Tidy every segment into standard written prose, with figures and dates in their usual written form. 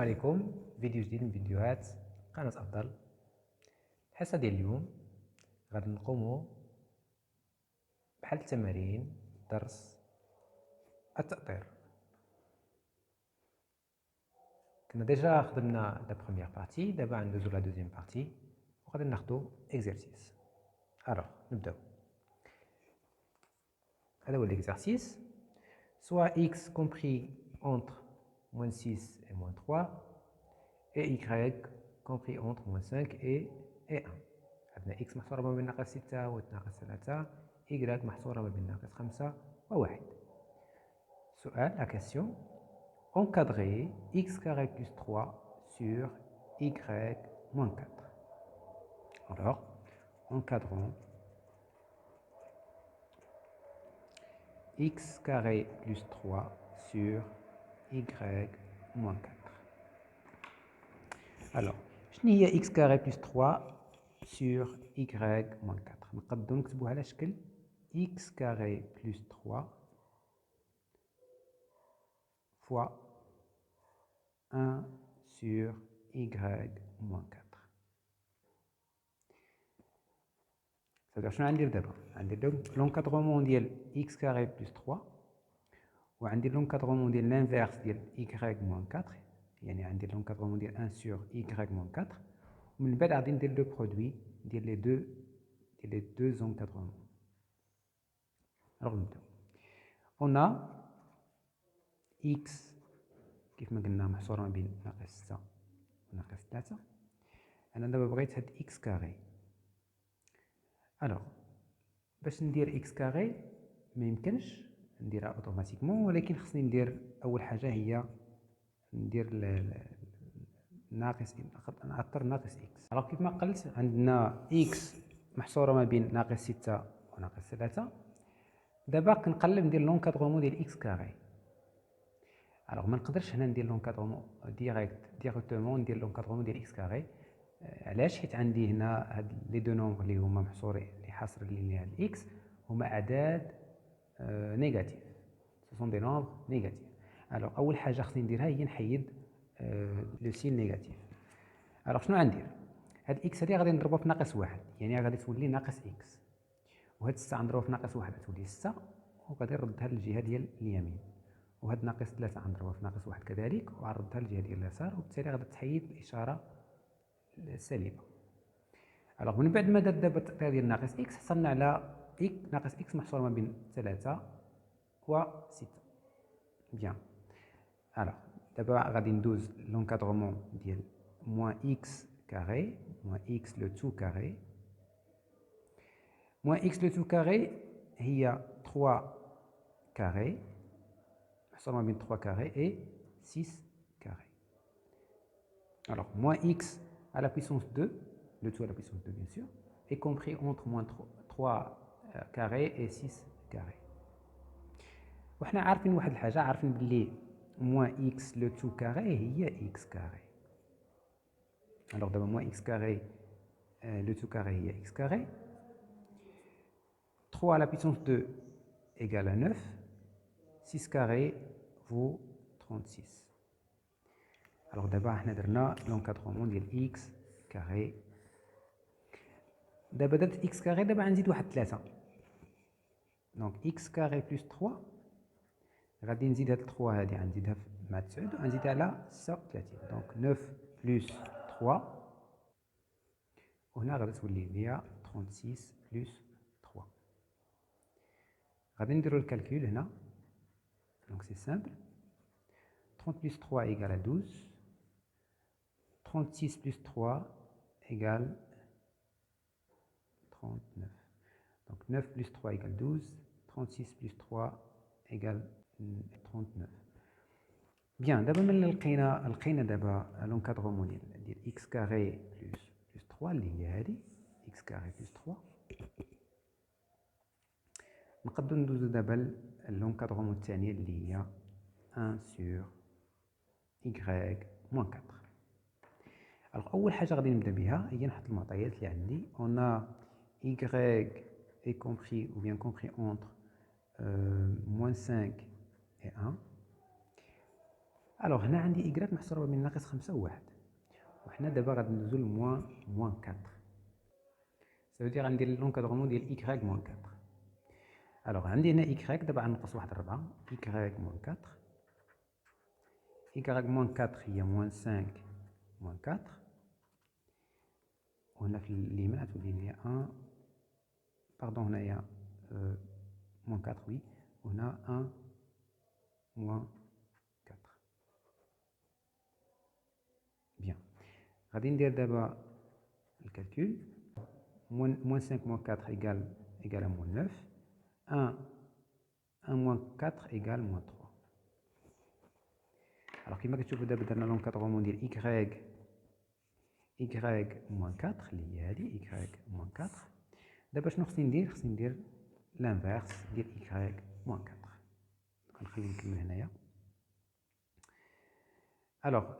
عليكم فيديو جديد من فيديوهات قناة أفضل. الحصة ديال اليوم غادي نقومو بحل التمارين درس التأطير. كنا ديجا خدمنا لا بروميير بارتي، دابا غندوزو لا دوزيام بارتي وغادي ناخدو اكزرسيس. الوغ نبداو. هذا هو l'exercice. Soit x compris entre moins 6 et moins 3 et y compris entre moins 5 et 1. عندنا x محصورة ما بين ناقص 6 و ناقص 3، y محصورة ما بين ناقص 5 و 1. سؤال la question: encadrer x carré plus 3 sur y moins 4. Alors, encadrons x carré plus 3 sur y moins 4. Alors, شنو هي x carré plus 3 sur y moins 4؟ نقدروا نكتبوها على شكل x carré plus 3 fois 1 sur y moins 4. C'est-à-dire شنو غندير دابا؟ غندير لونكادرومون ديال x carré plus 3 وغندير لونكادرومون ديال لانفيرس ديال y moins 4، يعني غندير لونكادرومون ديال 1 sur y moins 4، ومن بعد غادي ندير لو برودوي ديال لي دو encadrements. Alors نبداو. On a x كيف ما قلنا محصورة ما بين ناقص 6 و ناقص 3. أنا دابا بغيت هاد x كاري. الوغ باش ندير x كاري ميمكنش نديرها اوتوماتيكمون، ولكن خصني ندير أول حاجة هي ندير ناقص نعطر ناقص x. الوغ كيف ما قلت عندنا x محصورة ما بين ناقص 6 و ناقص 3. دابا كنقلب ندير لونكادرومون ديال x كاري. الوغ ما نقدرش هنا ندير لونكادرومون ديريكتومون ندير لونكادرومون ديال x كاري. علاش؟ حيت عندي هنا هاد لي دو نومبر اللي هما محصورين اللي حاصرين لي هاد x هما اعداد نيجاتيف، سو سون دي نومبر نيجاتيف. الوغ اول حاجه خصني نديرها هي نحيد لو سين نيجاتيف. الوغ شنو غندير؟ هاد x هادي غادي نضربها في ناقص 1، يعني غادي تولي ناقص x، وهاد 6 نضربها في ناقص 1 تولي 6، وغادي نردها للجهه ديال اليمين، وهاد ناقص 3 غنضربها في ناقص 1 كذلك وغنردها للجهه ديال اليسار، وبالتالي غادي تحيد الاشاره السالبه. الوغ من بعد ما درت دابا التأطير ديال ناقص x حصلنا على ناقص x محصور ما بين 3 و 6. بيان. الوغ دابا غادي ندوز لونكادرومون ديال موان x كاري موان x لو تو كاري. موان x لو تو كاري هي 3 كاري محصور ما بين 3 كاري et 6 كاري. Alors, moins x à la puissance 2, le tout à la puissance 2 bien sûr, est compris entre moins 3 carré et 6 carré. وحنا عارفين واحد الحاجة، عارفين بلي moins x le tout carré هي x carré. Alors d'abord moins x carré le tout carré هي x carré. 3 à la puissance 2 égale à 9. 6 carré vaut 36. Alors d'abord حنا درنا l'encadrement ديال x carré. دابا درت x carré، دابا غنزيد واحد 3. دونك x carré plus 3 غادي نزيد هاد 3 هادي غنزيدها مع 9 وغنزيدها على 36. دونك 9 plus 3 وهنا غادي تولي ليا 36 plus 3. غادي نديرو الكالكول هنا. دونك سي سامبل. 30 plus 3 égale à 12. 36 plus 3 égale 39. Donc 9 plus 3 égale 12. 36 plus 3 égale 39. Bien, d'abord لقينا دابا l'encadrement ديال x carré plus 3 اللي هي هذه x carré plus 3. نقدروا ندوزو دابا l'encadrement الثانيه اللي هي 1 sur y moins 4. Alors أول حاجة غادي نبدا بها هي نحط المعطيات اللي عندي. On a y est compris ou bien compris entre moins 5 et 1. الوغ هنا عندي إيكغيك محصورة بين ناقص 5 و 1 وحنا دابا غادي ندوزو لموان 4. سافو غندير لونكادغمون ديال إيكغيك موان 4. الوغ عندي هنا إيكغيك دابا غنقص واحد 4 إيكغيك موان 4 إيكغيك موان 4 هي موان 5 موان 4 وهنا في اليمين غتولي لي 1 باردون هنايا موان 4 وي وهنا 1 موان 4. بيان غادي ندير دابا الكالكول. موان 5 موان 4 إيكال موان 9 1 موان 4 إيكال موان 3. الوغ كيما كتشوفو دابا درنا لونكادغمون ديال إيكغيك موان 4 اللي هي هادي إيكغيك موان 4. دابا شنو خصني ندير؟ خصني ندير لانفيرس ديال إيكغيك موان 4. كنخلي نكمل هنايا. الوغ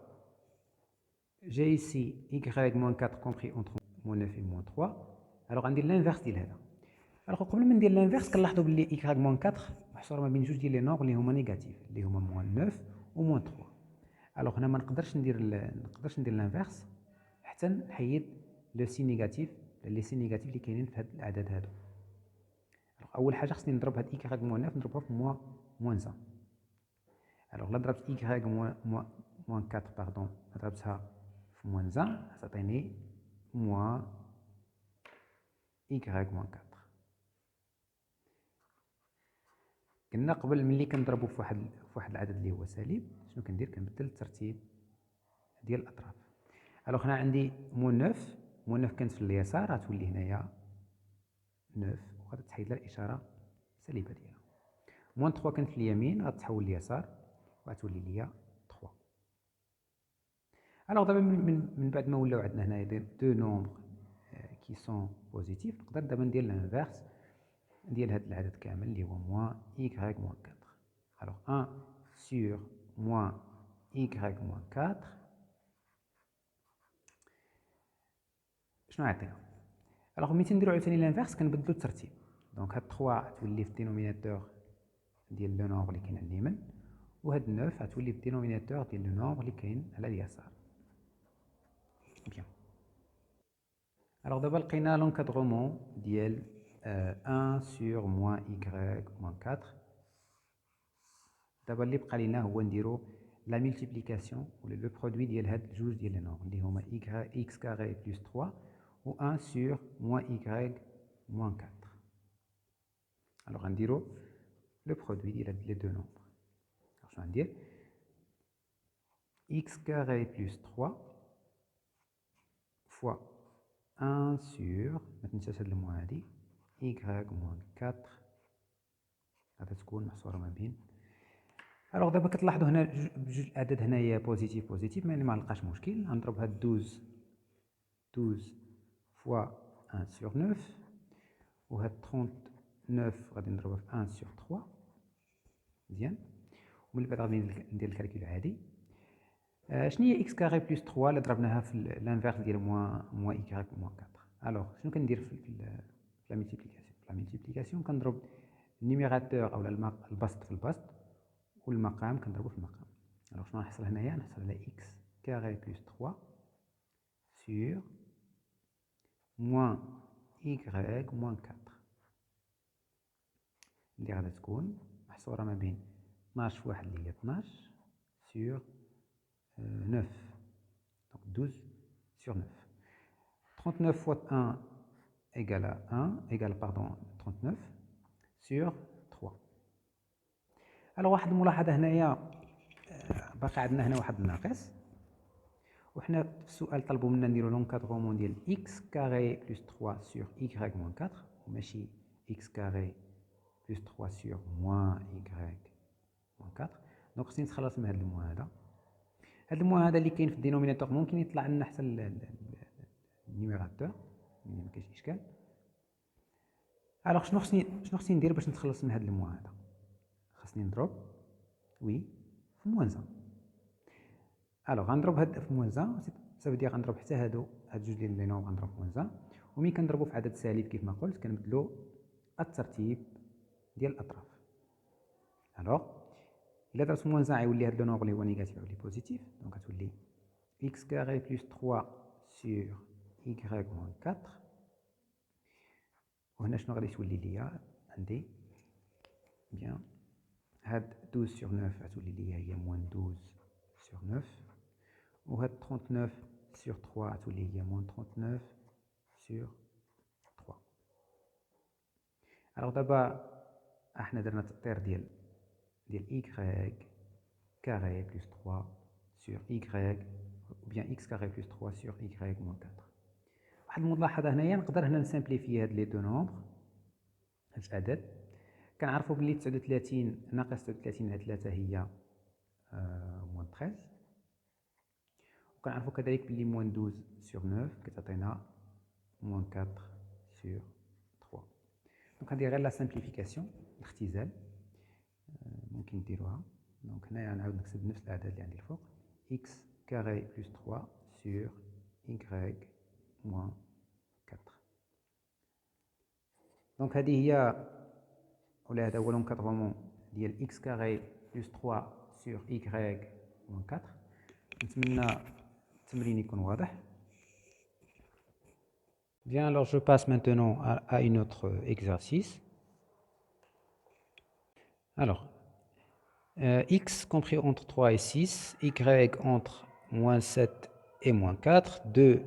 j'ai ici y moins 4 compris entre moins 9 et moins 3. الوغ غندير لانفيرس ديال هذا. الوغ قبل ما ندير لانفيرس كنلاحظوا بلي y moins 4 محصوره ما بين جوج ديال لي نومبر اللي هما نيجاتيف اللي هما موان 9 و موان 3. الوغ هنا ما نقدرش ندير لانفيرس حتى نحيد لو سي نيجاتيف لي سي نيجاتيف اللي كاينين في هاد الاعداد هادو. اول حاجه خصني نضرب هاد y موان 9 نضربها في موان 1. الوغ لا ضربت y موان 4 باردون ضربتها في موان 1 تعطيني موان y موان 4. قلنا قبل ملي كنضربو في واحد العدد اللي هو سالب شنو كندير؟ كنبدل الترتيب ديال الاطراف. الوغ هنا عندي موان 9 موان 9 كانت في اليسار غتولي هنايا 9 وغادي تحيد لها الاشاره السالبه ديالها. موان 3 كانت في اليمين غتحول لليسار وغتولي ليا 3. الوغ دابا من بعد ما ولاو عندنا هنايا دو نومبر كي سون بوزيتيف نقدر دابا ندير لانفيرس ديال هاد العدد كامل اللي هو موان y موان 4. الوغ 1 sur موان y موان 4 شنو يعطينا؟ الوغ ملي تنديرو عاوتاني لانفيرس كنبدلو الترتيب. دونك هاد 3 تولي في الدينوميناتور ديال لو نومبر اللي كاين على اليمين وهاد 9 غتولي في الدينوميناتور ديال لو نومبر اللي كاين على اليسار. بيان. الوغ دابا لقينا لونكادغمون ديال 1 sur moins y moins 4. دابا اللي بقى لينا هو نديرو لا ملتيبليكاسيون ولا لو برودوي ديال هاد جوج ديال لي نومبر اللي هما x كاري بلس 3 و 1 sur moins y moins 4. الوغ غنديرو لو برودوي ديال هاد لي دو نومبر. شنو غندير؟ x carré plus 3 fois 1 sur ما تنساش هاد الموا هادي y moins 4 غادي تكون محصوره ما بين. الوغ دابا كتلاحظوا هنا بجوج الاعداد هنايا بوزيتيف يعني ما لقاش مشكل. غنضرب هاد 12 فوا 1 sur 9 وهاد 39 غادي نضربها في 1 sur 3. مزيان. ومن بعد غادي ندير الكالكول عادي. شنو هي x كاري بلس 3 اللي ضربناها في لانفيرس ديال موان y موان 4؟ الوغ شنو كندير في لا ملتيبليكاسيون؟ كنضرب النيميراتور او البسط في البسط والمقام كنضربو في المقام. الوغ شنو غنحصل هنايا؟ نحصل على x كاري بلس 3 sur موان y موان 4 اللي غادي تكون محصوره ما بين 12 في 1 اللي هي 12 sur 9. Donc 12 sur 9. 39 fois 1 égale à 1, égale pardon 39 sur 3. Alors واحد الملاحظة هنايا باقي عندنا هنا واحد الناقص وحنا في السؤال طلبوا منا نديرو لونكادغومون ديال x كاري بلس 3 sur y موان 4 وماشي x كاري بلس 3 sur moins y موان 4. دونك خصني نتخلص من هاد الموا هذا. هاد الموا هذا اللي كاين في الدينوميناتور ممكن يطلع لنا حتى النيميراتور يعني مكاينش اشكال. الوغ شنو خصني ندير باش نتخلص من هاد الموا هذا؟ خصني نضرب وي في موان 1. الوغ غنضرب هاد في موان 1 سافو دير غنضرب حتى هاد جوج ديال لي نومبر غنضرب في موان 1 وملي كنضربو في عدد سالب كيف ما قلت كنبدلو الترتيب ديال الاطراف. الوغ إلا درت موان 1 غيولي هاد لو نومبر اللي هو نيجاتيف يولي بوزيتيف. دونك غتولي x كاري بلس 3 sur y موان 4. وهنا شنو غادي تولي ليا؟ عندي بيان هاد 12 sur 9 غتولي ليا هي موان 12 sur 9. وهاد 39 sur 3 غتولي هي موان 39 sur 3. الوغ دابا احنا درنا التأطير ديال y carré plus 3 sur y ou bien x carré plus 3 sur y moins 4. واحد الملاحظة هنايا، نقدر هنا نسامبليفي هاد لي دو نومبر، هاد الأعداد. كنعرفو بلي 39 ناقص 39 على 3 هي موان 13. وكنعرفو كذلك بلي موان 12 sur 9 كتعطينا موان 4 sur 3. دونك هادي غير لا سامبليفيكاسيون، الاختزال ممكن نديروها. دونك هنايا نعاود نكتب نفس الأعداد اللي عندي الفوق، x carré plus 3 sur y moins 4. دونك هذه هي ولا هذا هو لونكادرومون ديال x carré plus 3 sur y moins 4. نتمنى التمرين يكون واضح. Bien, alors je passe maintenant à une autre exercice. Alors, x compris entre 3 et 6, y entre moins 7 et moins 4, 2,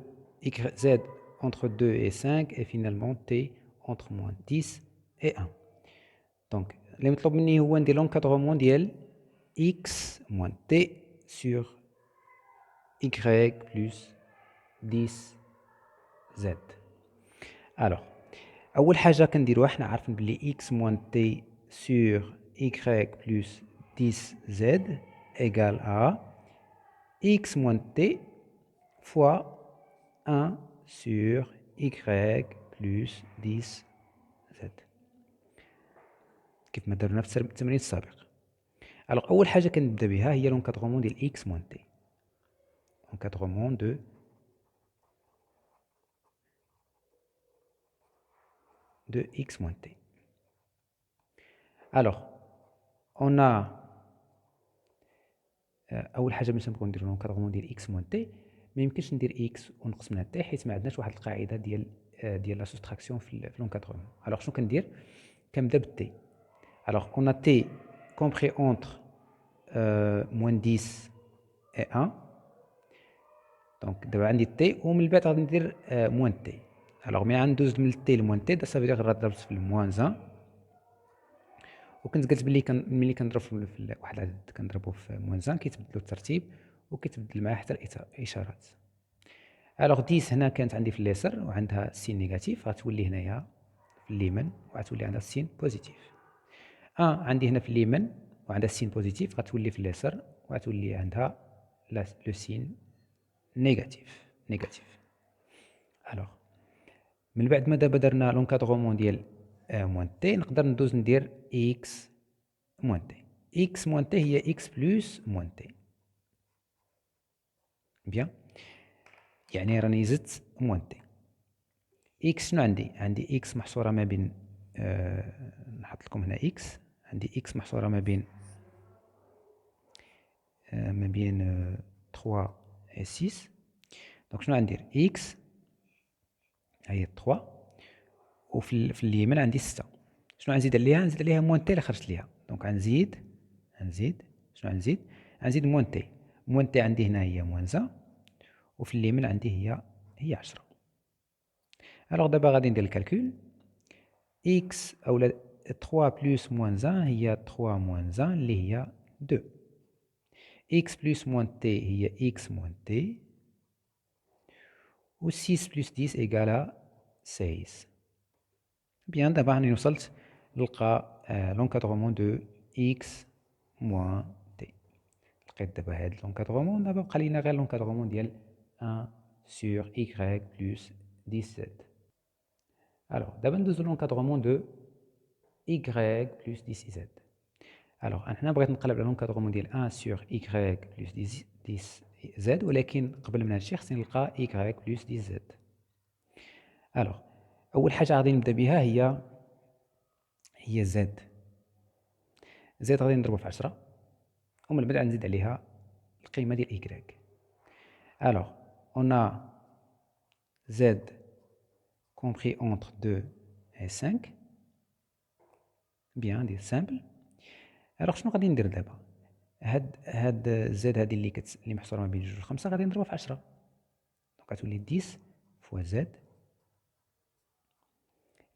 z entre 2 et 5, et finalement t entre moins 10 et 1. Donc, اللي مطلوب مني هو ندير l'encadrement ديال x moins t sur y plus 10 z. Alors, أول حاجة كنديروها، حنا عارفين بلي x moins t sur y plus 10z égale à x moins t fois 1 sur y plus 10z كيف ما درنا في التمرين السابق. alors أول حاجة كنبدا بها هي l'encadrement ديال x moins t. encadrement de x moins t. alors on a اول حاجه باش نبغيو نديرو لونكادرمون ديال اكس موان تي، ما يمكنش ندير اكس ونقص منها تي، حيت ما عندناش واحد القاعده ديال لا سوستراكسيون في لونكادرمون. الوغ شنو كندير؟ كنبدا بالتي. الوغ اون ا تي كومبري اونتر موان 10 اي 1. دونك دابا عندي تي ومن بعد غادي ندير موان تي. الوغ ملي غندوز من التي لموان تي، دا سافو دير ضربت في الموان 1. وكنت قلت بلي ملي كنضرب في واحد العدد كنضربو في موان 1 كيتبدلو الترتيب وكيتبدل معاه حتى الاشارات. الوغ 10 هنا كانت عندي في اليسار وعندها السين نيجاتيف، غتولي هنايا في اليمين وغتولي عندها السين بوزيتيف. عندي هنا في اليمين وعندها السين بوزيتيف، غتولي في اليسار وغتولي عندها لو سين نيجاتيف. الوغ من بعد ما دابا درنا لونكادرومون ديال موان تي، نقدر ندوز ندير اكس موان تي. اكس موان تي هي اكس بلس موان تي. بيان، يعني راني زدت موان تي. اكس شنو عندي اكس محصوره ما بين نحط لكم هنا اكس، عندي اكس محصوره ما بين 3 و 6. دونك شنو غندير؟ اكس هي 3 وفي اليمين عندي 6. شنو غنزيد عليها؟ نزيد عليها موان تي اللي خرجت ليها. دونك غنزيد شنو غنزيد موان تي. موان تي عندي هنا هي موان 1 وفي اليمين عندي هي 10. الوغ دابا غادي ندير الكالكول. اكس اولا 3 بلس موان 1 هي 3 موان 1 اللي هي 2. اكس بلس موان تي هي اكس موان تي، و 6 بلس 10 ايكالا 16. بيان، دابا راني وصلت نلقى لونكادرومون دو اكس موان تي. لقيت دابا هاد لونكادرومون. دابا بقى لينا غير لونكادرومون ديال 1 سور y بلس 17. الوغ دابا ندوزو لونكادرومون دو y بلس 17. الوغ حنا بغيت نقلب على لونكادرومون ديال 1 سور y بلس 10z، ولكن قبل من هادشي خصني نلقى y بلس 10z. الوغ اول حاجه غادي نبدا بها هي زد. غادي نضربو في 10 ومن بعد نزيد عليها القيمة ديال إيكغيك. Alors, on a Z compris entre 2 et 5. Bien, c'est simple. Alors, شنو غادي ندير دابا؟ هاد Z هادي اللي محصورة ما بين 2 و 5 غادي نضربها في 10. دونك غتولي 10 فوا Z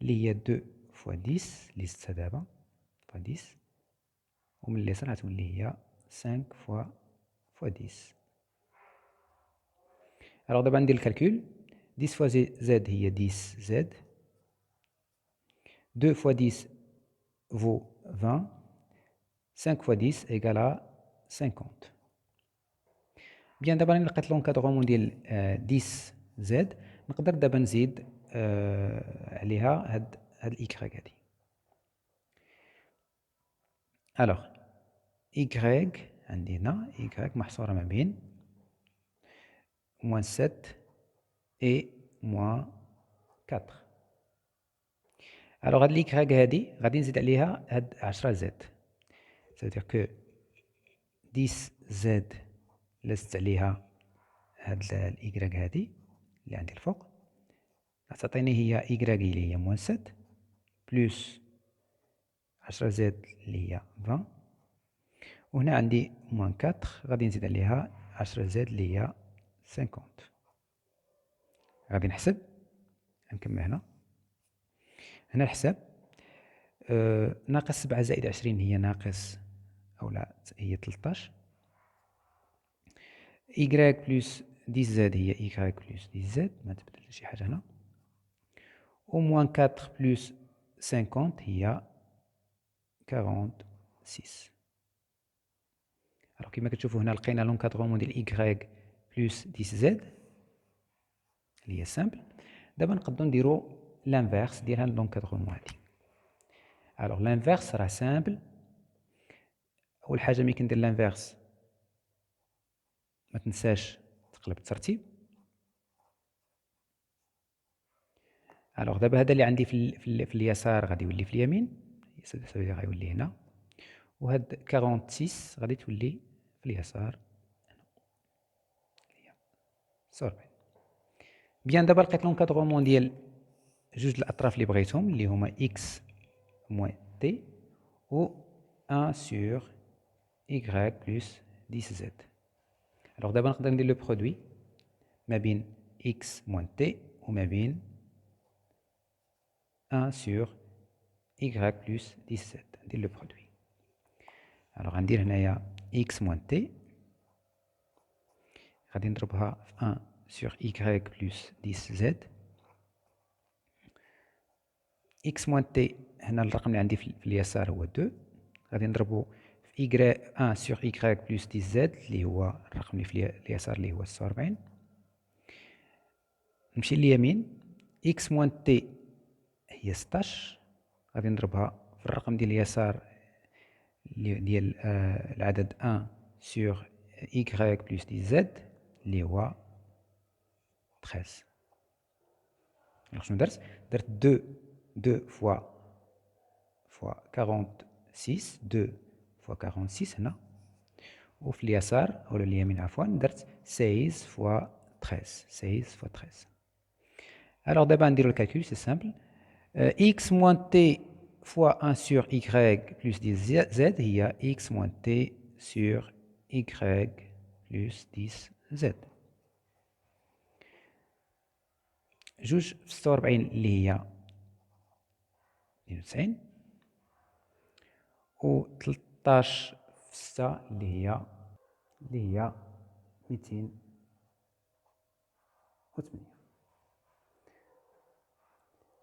اللي هي 2 فوا 10 اللي زدتها دابا فوا 10، ومن اليسار غتولي هي 5 فوا 10. Alors دابا ندير الكالكول. 10 فوا Z هي 10 Z. 2 fois 10 vaut 20. 5 fois 10 égale à 50. Bien, دابا راني لقيت لونكادغومون ديال 10 Z. نقدر دابا نزيد عليها هاد الإيكغيك هادي. ألوغ إيكغيك عندي هنا إيكغيك محصورة ما بين moins 7 et moins 4. Alors هاد الإيكغيك هادي غادي نزيد عليها هاد 10 زد. c'est-à-dire que 10 زد لزت عليها هاد الإيكغيك هادي اللي عندي الفوق غتعطيني هي إيكغيك اللي هي موان 7 بلوس 10 زد اللي هي 20، وهنا عندي موان 4 غادي نزيد عليها 10 زد اللي هي 50. غادي نحسب، نكمل هنا الحساب. ناقص 7 زائد 20 هي ناقص أو لا هي 13. إيكغيك بلوس 10 زد هي إيكغيك بلوس 10 زد، ما تبدل شي حاجة هنا. و موان 4 بلوس 50 هي 46. alors كما كتشوفوا هنا لقينا لونكادغومون ديال إيكغيك بلوس 10 زد اللي هي سامبل. دابا نقدروا نديروا لانفيرس ديال هاد لونكادغومون هادي. alors لانفيرس راه سامبل. اول حاجه ملي كندير لانفيرس ما تنساش تقلب الترتيب. alors دابا هذا اللي عندي في اليسار غادي يولي في اليمين، غيولي هنا، وهاد 46 غادي تولي في اليسار هنا 47. بيان دابا لقيت لونكادغومون ديال جوج الاطراف اللي بغيتهم اللي هما x moins t و 1 sur y plus 10z. alors دابا نقدر ندير لو برودوي ما بين x moins t وما بين 1 sur y plus 10z. ندير لو برودوي. alors غندير هنايا x moins t غادي نضربها في 1 sur y plus 10z. x moins t هنا الرقم اللي عندي في اليسار هو 2، غادي نضربو في y 1 sur y plus 10z اللي هو الرقم اللي في اليسار اللي هو 46. نمشي لليمين x moins t هي 16، غادي نضربها في الرقم ديال اليسار ديال العدد 1 sur y plus 10z اللي هو 13. شنو درت 2 fois 46 2 fois 46 هنا، وفي اليسار أو اليمين عفوا درت 16 fois 13 16 fois 13. alors دابا نديرو الكالكول سي سامبل. x moins t fois 1 sur y plus 10z هي x moins t sur y plus 10z. جوج في 46 اللي هي 92، و 13 في 6 اللي هي 208.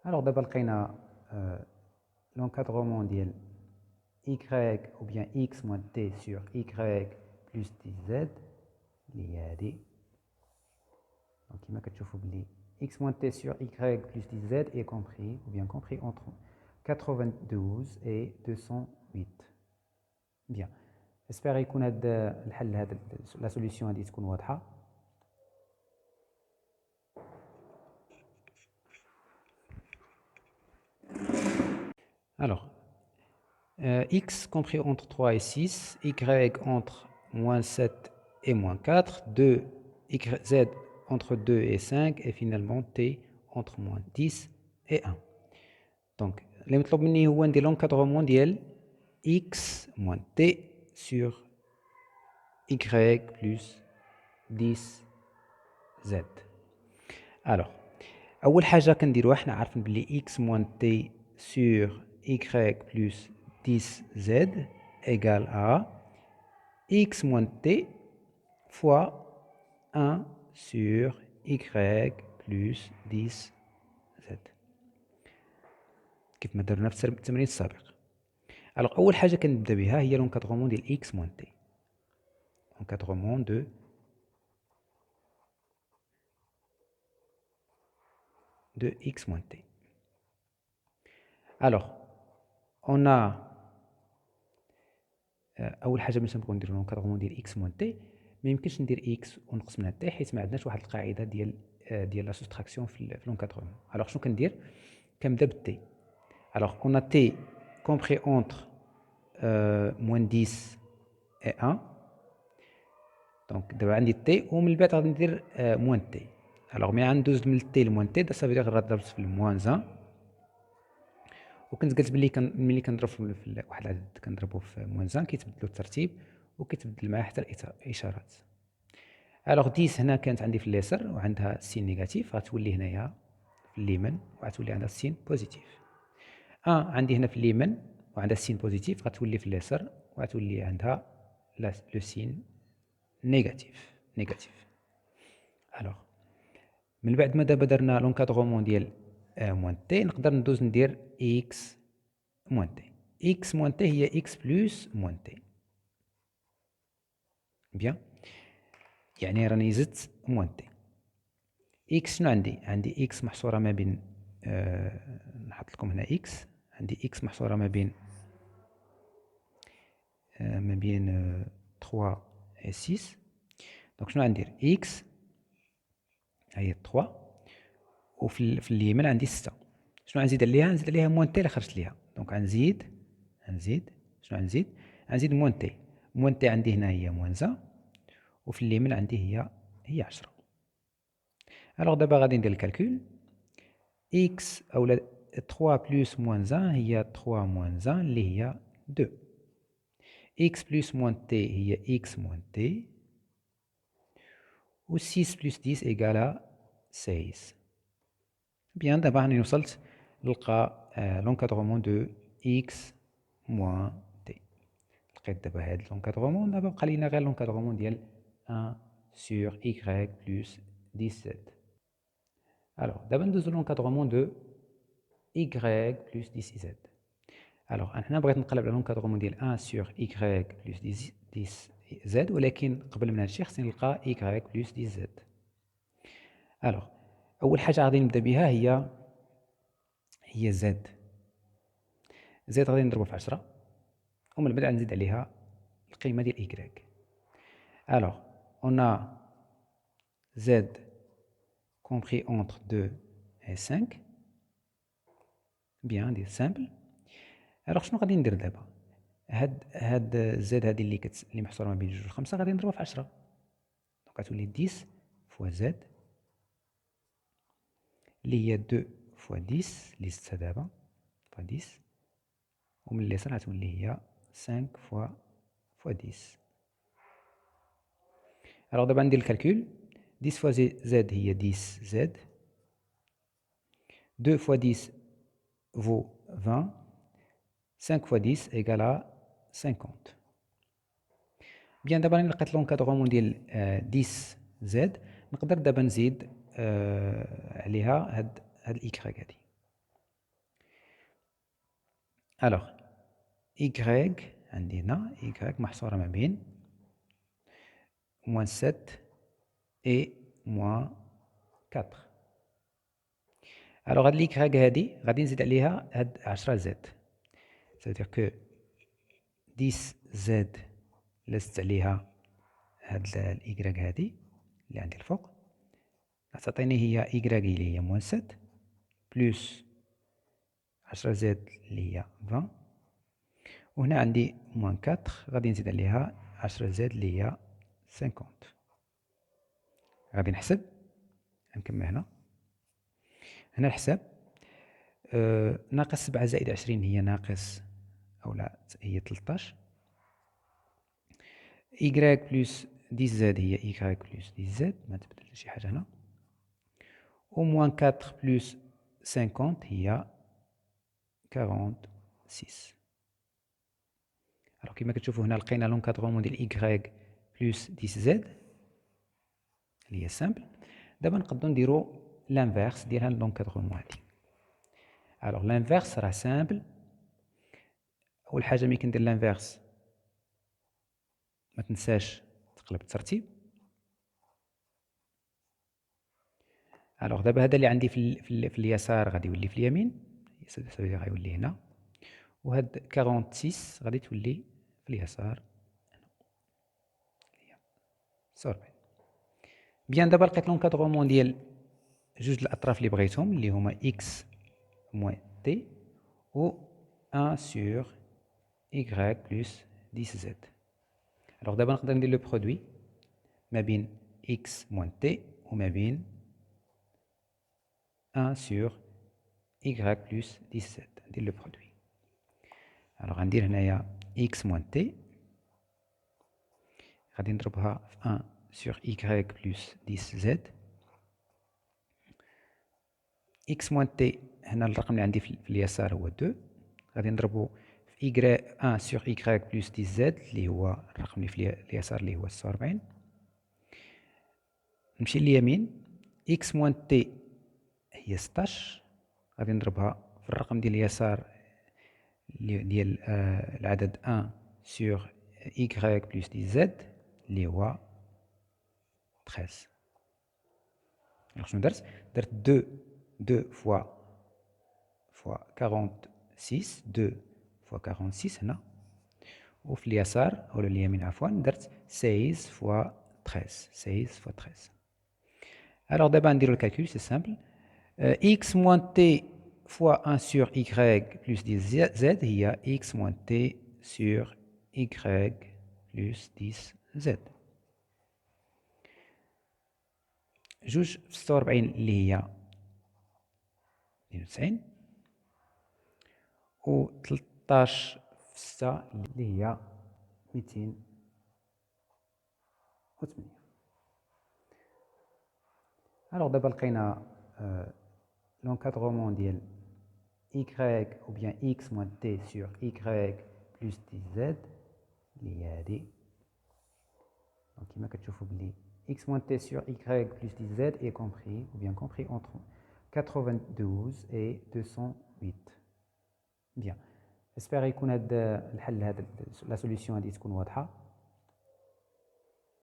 alors دابا لقينا l'encadrement ديال y ou bien x moins t sur y plus 10z اللي هي هادي. donc كما كتشوفوا بلي x moins t sur y plus 10z est compris ou bien compris entre 92 et 208. bien j'espère يكون هذا الحل هذا لا سوليسيون هذه تكون واضحه. alors X compris entre 3 et 6, Y entre moins 7 et moins 4, 2, Z entre 2 et 5, et finalement T entre moins 10 et 1. Donc, اللي مطلوب مني هو ندير l'encadrement ديال X moins T sur Y plus 10 Z. Alors, أول حاجة كنديروها حنا عارفين بلي X moins T sur Y plus 10Z égale à X moins T fois 1 sur Y plus 10Z. كيف ما درنا في التمرين السابق. Alors أول حاجة كنبدا بها هي l'encadrement ديال X moins T. Encadrement de X moins T. Alors, on a اول حاجه باش نبغيو نديرو l'encadrement ديال X moins T ما يمكنش ندير X ونقص منها T حيت ما عندناش واحد القاعده ديال لا سوستراكسيون في l'encadrement. Alors شنو كندير؟ كنبدا بالتي. Alors on a T compris entre moins 10 et 1. دونك دابا عندي T ومن بعد غادي ندير moins T. Alors ملي غندوز من T لموان T ça veut dire غنضرب في الموان 1. وكنت قلت بلي ملي كنضرب في واحد العدد كنضربو في موان 1 كيتبدلو الترتيب وكيتبدل معاه حتى الاشارات. الوغ 10 هنا كانت عندي في اليسار وعندها السين نيجاتيف، غتولي هنايا في اليمين وغتولي عندها السين بوزيتيف. عندي هنا في اليمين وعندها السين بوزيتيف، غتولي في اليسار وغتولي عندها لو سين نيجاتيف. الوغ من بعد ما دابا درنا لونكادغومون ديال موان تي نقدر ندوز ندير اكس موان تي. اكس موان تي هي اكس بلس موان تي. بيان، يعني راني زدت موان تي. اكس شنو عندي اكس محصوره ما بين نحط لكم هنا اكس، عندي اكس محصوره ما بين 3 و 6. دونك شنو غندير؟ اكس هي 3 وفي اليمين عندي 6. شنو غنزيد عليها؟ نزيد عليها موان تي اللي خرجت ليها. دونك غنزيد شنو غنزيد موان تي. موان تي عندي هنا هي موان 1 وفي اليمين عندي هي 10. الوغ دابا غادي ندير الكالكول. اكس اولا 3 بلس موان 1 هي 3 موان 1 اللي هي 2. اكس بلس موان تي هي اكس موان تي و 6 بلس 10 ايكالا 16. بيان، دابا راني وصلت نلقى لونكادغومون دو اكس موان تي. لقيت دابا هاد لونكادغومون. دابا بقى لينا غير لونكادغومون ديال 1 سور y بلس 17. الوغ دابا ندوزو لونكادغومون دو y بلس 10z. الوغ حنا بغيت نقلب على لونكادغومون ديال 1 سور y بلس 10z، ولكن قبل من هادشي خصني نلقى y بلس 10z. الوغ اول حاجه غادي نبدا بها هي زد. غادي نضربو في 10 ومن بعد نزيد عليها القيمه ديال y. الوغ on a z compris entre 2 et 5. بيان، ندير سامبل. الوغ شنو غادي ندير دابا؟ هاد زد هادي اللي محصوره ما بين 2 و 5 غادي نضربها في 10. دونك غتولي 10 فوا زد اللي هي 2 فوا 10 اللي زدتها دابا فوا 10، ومن اليسار غتولي هي 5 فوا 10. الوغ دابا ندير الكالكول. 10 فوا زد هي 10 زد، 2 فوا 10 vaut 20، 5 fois 10 égale à 50. بيان، دابا راني لقيت لونكادغومون ديال 10 زد. نقدر دابا نزيد عليها هاد الإكغيك هادي. الوغ إكغيك عندي هنا إكغيك محصورة ما بين موان 7 et موان 4. الوغ هاد الإكغيك هادي غادي نزيد عليها هاد 10 زد. c'est-à-dire que 10 زد اللي زدت عليها هاد الإكغيك هادي اللي عندي الفوق غتعطيني هي إكغيك اللي هي موان 7 بلس 10 زد اللي هي 20، وهنا عندي موان 4 غادي نزيد عليها 10 زائد اللي هي 50. غادي نحسب، نكمل هنا الحساب. ناقص 7 زائد 20 هي ناقص أو لا هي 13. y بلس 10 زاد هي y بلس 10 زاد، ما تبدل شي حاجة هنا. و موان 4 بلس 50 هي 46. كما كتشوفوا هنا لقينا لونكادغومون ديال y بلس 10 زاد اللي هي سامبل. دابا نقدروا نديروا لانفيرس ديال هاد لونكادغومون هادي. لانفيرس راه سامبل. اول حاجه ملي كندير لانفيرس ما تنساش تقلب الترتيب. دابا هذا اللي عندي في اليسار غادي يولي في اليمين، غيولي هنا. وهاد 46 غادي تولي في اليسار هنا 47. بيان دابا لقيت لونكادغومون ديال جوج الاطراف اللي بغيتهم اللي هما x موان t و 1 sur y plus 10 z. دابا نقدر ندير لو برودوي ما بين x موان t وما بين 1 sur y plus 10 z. ندير لو برودوي. غندير هنايا x موان t غادي نضربها في 1 sur y plus 10 z. x موان t هنا الرقم اللي عندي في اليسار هو 2، غادي نضربو في y 1 sur y plus 10 z اللي هو الرقم اللي في اليسار اللي هو 46. نمشي لليمين، x موان t هي 16، غادي نضربها في الرقم ديال اليسار ديال العدد 1 sur y plus 10 z اللي هو 13. شنو درت 2 fois 46 2 fois 46 هنا، وفي اليسار أو اليمين عفوا درت 16 fois 13 16 fois 13. دابا نديرو الكالكول سي سامبل. x moins t fois 1 sur y plus 10 z هي x moins t sur y plus 10 z. جوج في 46 اللي هي 92 و 13 في 6 اللي هي 208. دابا لقينا l'encadrement ديال y ou bien x moins t sur y plus 10z اللي هي هادي. كما كتشوفوا بلي x moins t sur y plus 10z est compris ou bien compris entre 92 et 208. Bien. J'espère يكون هاد الحل هذا لا سوليسيون هادي تكون واضحه.